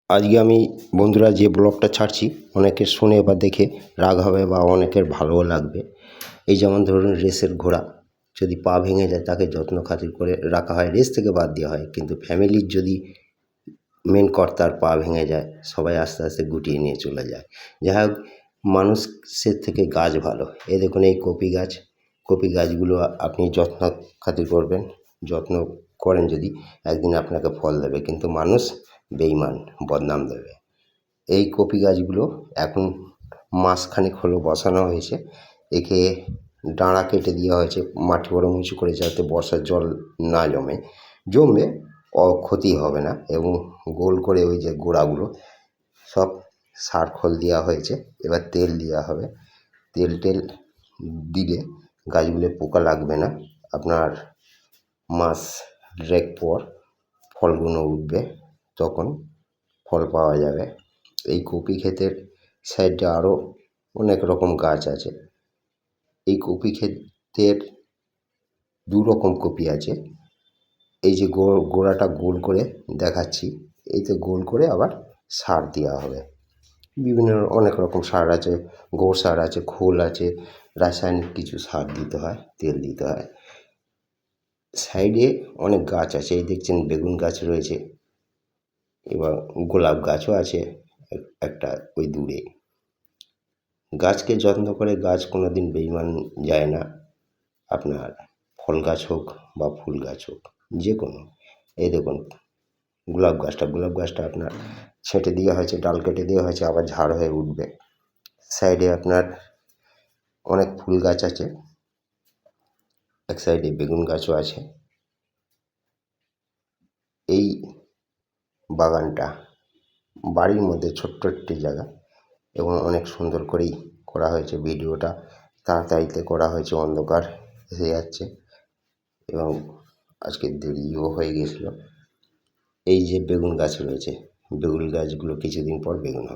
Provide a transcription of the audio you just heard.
আজকে আমি বন্ধুরা যে ব্লগটা ছাড়ছি অনেকের শুনে বা দেখে রাগ হবে বা অনেকের ভালোও লাগবে। এই যেমন ধরুন রেসের ঘোড়া যদি পা ভেঙে যায় তাকে যত্ন খাতির করে রাখা হয়, রেস থেকে বাদ দেওয়া হয়, কিন্তু ফ্যামিলির যদি মেন কর্তার পা ভেঙে যায় সবাই আস্তে আস্তে গুটিয়ে নিয়ে চলে যায়। যাই হোক, মানুষের থেকে গাছ ভালো। এই দেখুন এই কপি গাছ, কপি গাছগুলো আপনি যত্ন খাতির করবেন, যত্ন করেন যদি একদিন আপনাকে ফল দেবে, কিন্তু মানুষ বেইমান, বদনাম দেবে। এই কপি গাছগুলো এখন মাসখানেক হলো বসানো হয়েছে। একে ডাঁড়া কেটে দেওয়া হয়েছে, মাটি বরং উঁচু করে, যাতে বর্ষার জল না জমবে ক্ষতি হবে না। এবং গোল করে ওই যে গোড়াগুলো সব সার খোল দেওয়া হয়েছে। এবার তেল দেওয়া হবে। তেল দিলে গাছগুলো পোকা লাগবে না। আপনার মাস দেড়েক পর ফলগুলো উঠবে, তখন ফল পাওয়া যাবে। এই কপি ক্ষেতের সাইডে আরও অনেক রকম গাছ আছে। এই কপি ক্ষেতের দু রকম কপি আছে। এই যে গোড়াটা গোল করে দেখাচ্ছি, এইতে গোল করে আবার সার দেওয়া হবে। বিভিন্ন অনেক রকম সার আছে, গোবর সার আছে, খোল আছে, রাসায়নিক কিছু সার দিতে হয়, তেল দিতে হয়। সাইডে অনেক গাছ আছে, এই দেখছেন বেগুন গাছ রয়েছে, এবার গোলাপ গাছও আছে একটা ওই দূরে। গাছকে যত্ন করে গাছ কোনো দিন বেইমান যায় না। আপনার ফল গাছ হোক বা ফুল গাছ হোক, যে কোনো। এই দেখুন গোলাপ গাছটা আপনার ছেঁটে দেওয়া হয়েছে, ডাল কেটে দেওয়া হয়েছে, আবার ঝাড় হয়ে উঠবে। সাইডে আপনার অনেক ফুল গাছ আছে, এক সাইডে বেগুন গাছও আছে। এই বাগানটা বাড়ির মধ্যে ছোট্ট একটি জায়গা, এবং অনেক সুন্দর করেই করা হয়েছে। ভিডিওটা তাড়াতাড়িতে করা হয়েছে, অন্ধকার এসে যাচ্ছে এবং আজকে দেরিও হয়ে গেছিলো। এই যে বেগুন গাছ রয়েছে, বেগুন গাছগুলো কিছুদিন পর বেগুন হবে।